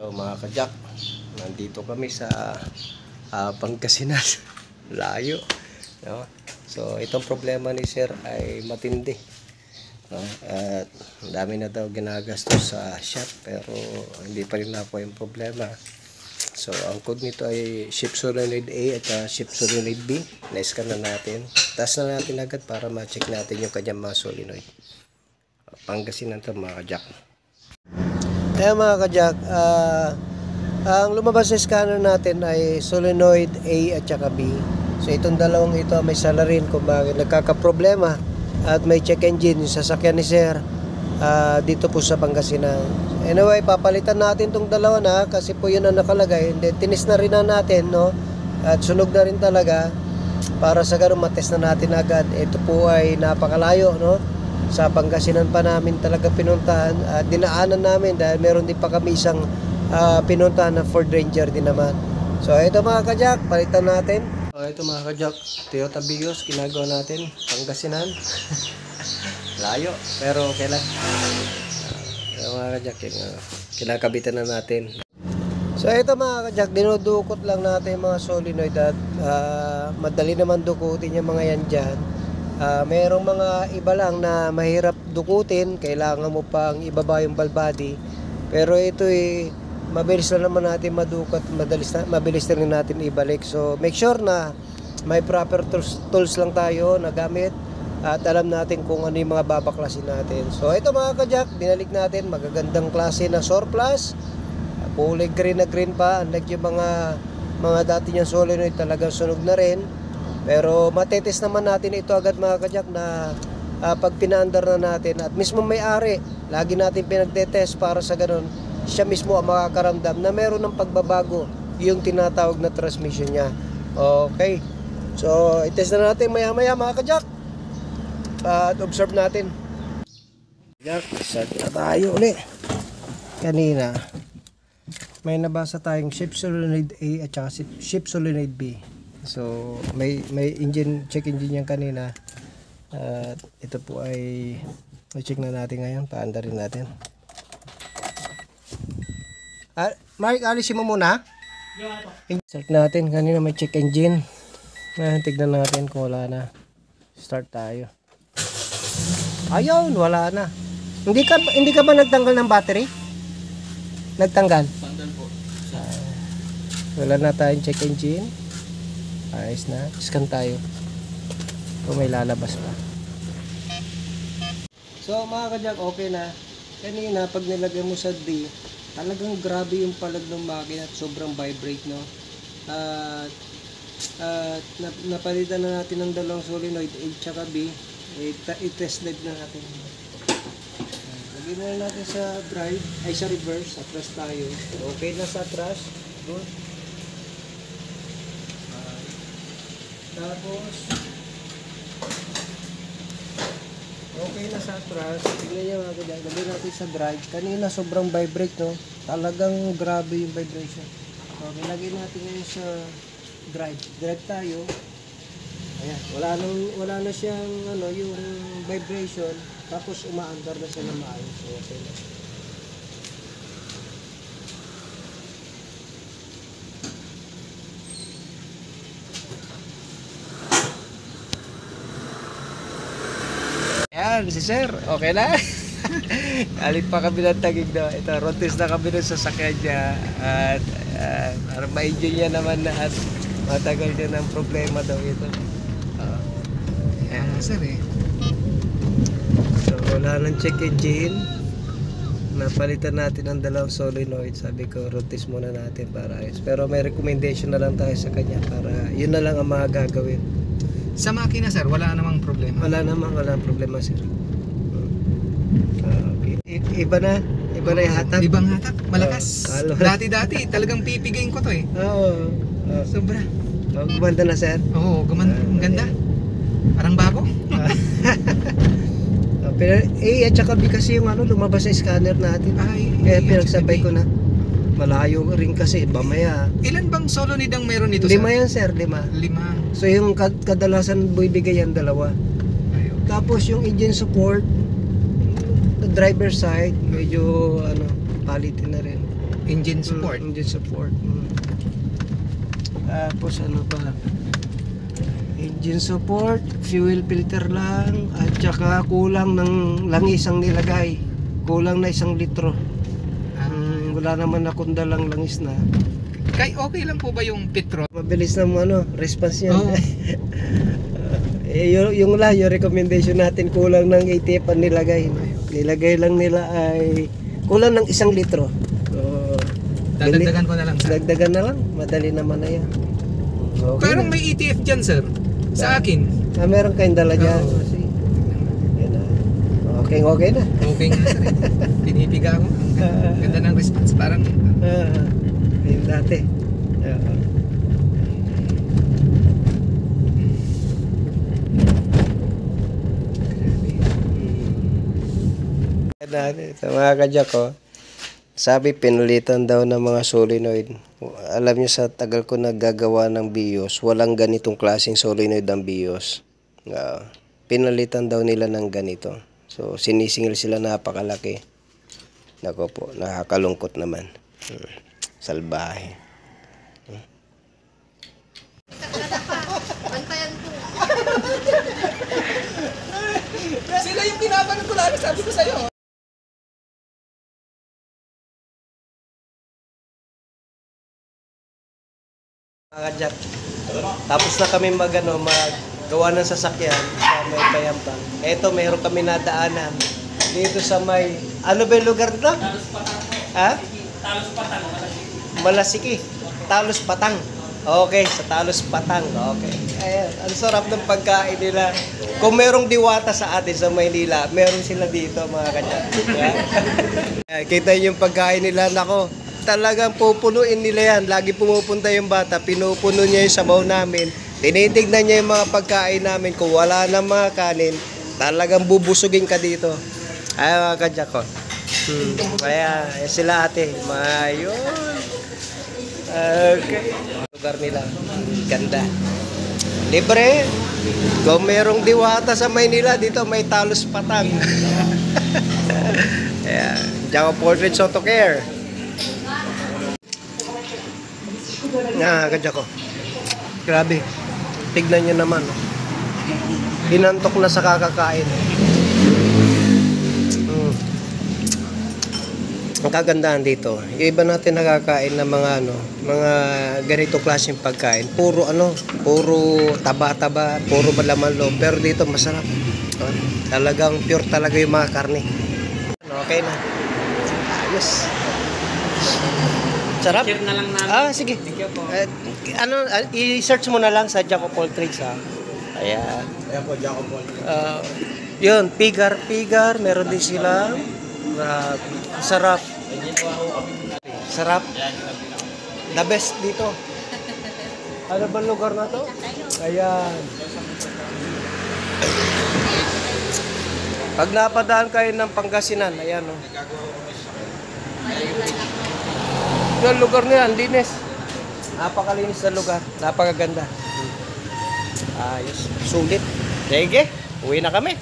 So mga kajak, nandito kami sa Pangasinan. Layo, no? So itong problema ni sir ay matindi, no? At dami na daw ginagastos sa shop pero hindi pa rin nakuha yung problema. So ang code nito ay ship solenoid A at ship solenoid B. Na-scan na natin. Taas na natin agad para ma-check natin yung kanyang mga solenoid. Pangasinan to mga kajak. Kaya mga kajak, ang lumabas sa scanner natin ay solenoid A at saka B. So itong dalawang ito may salarin kung bakit nagkakaproblema at may check engine yung sasakyan ni sir dito po sa Pangasinan. Anyway, papalitan natin itong dalawa na kasi po yun ang nakalagay. And then, tinis na rin na natin, no? At sunog na rin talaga para sa ganun matest na natin agad. Ito po ay napakalayo, no? Sa Pangasinan pa namin talaga pinuntahan at dinaanan namin dahil meron din pa kami isang pinuntahan na Ford Ranger din naman. So ito mga kajak, palitan natin. So ito mga kajak, Toyota Vios, ginagawa natin, Pangasinan. Layo, pero okay lang. Mga kajak, kinakabitan na natin. So ito mga kajak, dinudukot lang natin mga solenoid at madali naman dukutin yung mga yan dyan. Mayroong mga iba lang na mahirap dukutin, kailangan mo pang ibaba yung ball body. Pero ito mabilis na naman natin madukot, mabilis na rin natin ibalik. So make sure na may proper tools lang tayo na gamit at alam natin kung ano yung mga babaklasin natin. So ito mga kajak, binalik natin, magagandang klase na surplus, kulay green na green pa, unlike yung mga dati niyang solenoid talagang sunog na rin. Pero matetest naman natin ito agad mga kajak na pag pinaandar na natin at mismo may-ari, lagi natin pinagtetest para sa ganun siya mismo ang makakaramdam na meron ng pagbabago yung tinatawag na transmission niya. Okay, so itest na natin maya maya mga kajak at observe natin. Kajak, start na tayo ulit. Kanina may nabasa tayong ship solenoid A at saka ship solenoid B. So may check engine yan kanina at ito po ay check na natin ngayon, paandarin natin. Mark, alisin mo muna. Check natin, kanina may check engine. Tignan natin kung wala na. Start tayo. Ayun, wala na. Hindi ka ba nagtanggal ng battery? Nagtanggal? Tanggal po. Wala na tayong check engine. Ayos na, scan tayo kung may lalabas pa. So mga kajak, okay na. Kanina pag nilagay mo sa D, talagang grabe yung palag ng makina at sobrang vibrate, no? Napalitan na natin ng dalawang solenoid A at B. I-test drive na natin. Lagyan na natin sa drive, ay sa reverse, atras tayo. Okay na sa atras, good. Tapos okay na sa atras. Tignan nyo mga kajak, lagyan natin sa drive. Kanina sobrang vibrate, no? Talagang grabe yung vibration. Okay, lagyan natin ngayon sa drive. Drive tayo. Ayan, wala na siyang yung vibration. Tapos umaandar na siya na maayos. So, okay na. Yan, si sir, okay na. Alit pa kami ng tagig na. Ito, road test na kami ng sasakyan niya. At para ma-enjoy niya naman na at matagal niya ng problema daw ito. Yan, sir So, wala nang check engine. Napalitan natin ang dalawang solenoid. Sabi ko, road test muna natin para ayos. Pero may recommendation na lang tayo sa kanya para yun na lang ang mga gagawin. Sa makina sir, wala namang problema? Walang problema sir. Okay. Iba na yung hatak. Ibang hatak, malakas. Dati talagang pipigayin ko to Oo. Sobra. Gumanda na sir? Oo, ang ganda. Parang bago. Pero at saka B kasi yung lumabas sa scanner natin. Kaya pinagsabay ko na. Malayo rin kasi, mamaya. Ilan bang solenoid ang meron nito? 5 yan sir, 5. So yung kadalasan bibigay yan 2. Tapos yung engine support, the driver side, medyo palitin na rin. engine support. Engine support. Tapos ano pa? Engine support, fuel filter lang, at saka kulang ng langis ang nilagay. Kulang na 1 litro. Wala naman akong dalang langis na. Kay okay lang po ba yung petrol? Mabilis na response niya. Oo. yung recommendation natin, kulang ng ATF ang nilagay. Nilagay lang nila ay kulang ng 1 litro. So, Dadagdagan ko na lang, sir. dagdagan na lang, madali naman na yan. Okay Parang na. may ETF dyan, sir. Sa akin. Meron kayong dala dyan. Oo. Kasi, yan na. Okay na. Okay nga, sir. Pinipiga ko. Ganda ng response. Parang Yung dati. Sa mga kadyak ko, sabi pinalitan daw ng mga solenoid. Alam nyo, sa tagal ko naggagawa ng BIOS, walang ganitong klaseng solenoid ang BIOS. Pinalitan daw nila ng ganito. So sinisingil sila, napakalaki. Nako po, nakakalungkot naman. Salbahe. sila yung pinapanan ko lalo, sabi ko sa'yo. Mga kadyak, tapos na kami maggawa ng sasakyan sa may Kayampang. Eto, mayroon kami nadaanan dito sa may, ano ba yung lugar na? Talos Patang. Ha? Talos Patang, Malasiki. Talos Patang. Okay, sa Talos Patang. Okay. Ayan, ang sarap ng pagkain nila. Kung merong diwata sa atin sa Maynila, meron sila dito, mga kadyak. Kita yung pagkain nila, nako. Talagang pupunuin nila yan. Lagi pumupunta yung bata, pinupuno niya yung sabaw namin. Tinitignan niya yung mga pagkain namin. Kung wala na mga kanin, talagang bubusugin ka dito. Ay, mga kadyak ko. Kaya sila ate, mayon. Okay. Lugar nila, ganda. Libre. Kung merong diwata sa Maynila, dito may Talos Patang. Ayan. Jaco Portrait Auto Care. Kadyak ko. Grabe. Tignan nyo naman. Hinantok na sa kakakain. Ang kagandahan dito, yung iba natin nakakain ng mga ganito klaseng pagkain. Puro taba-taba, puro malaman loob. Pero dito masarap. Talagang pure talaga yung mga karne. Okay na. Ayos. Sarap. Share na lang namin. Sige. Thank you po. I-search mo na lang sa Jaco Portraits, ha. Ayan. Ayan po, Jaco po. Yun, pigar. Meron din sila. Sarap. Sarap. The best dito. Ano ba lugar na to? Ayan. Pag napadaan kayo ng Pangasinan, ayan o. Yung lugar na yan, linis. Napakalinis na lugar. Napakaganda. Ayos. Sulit. Sige, uwi na kami.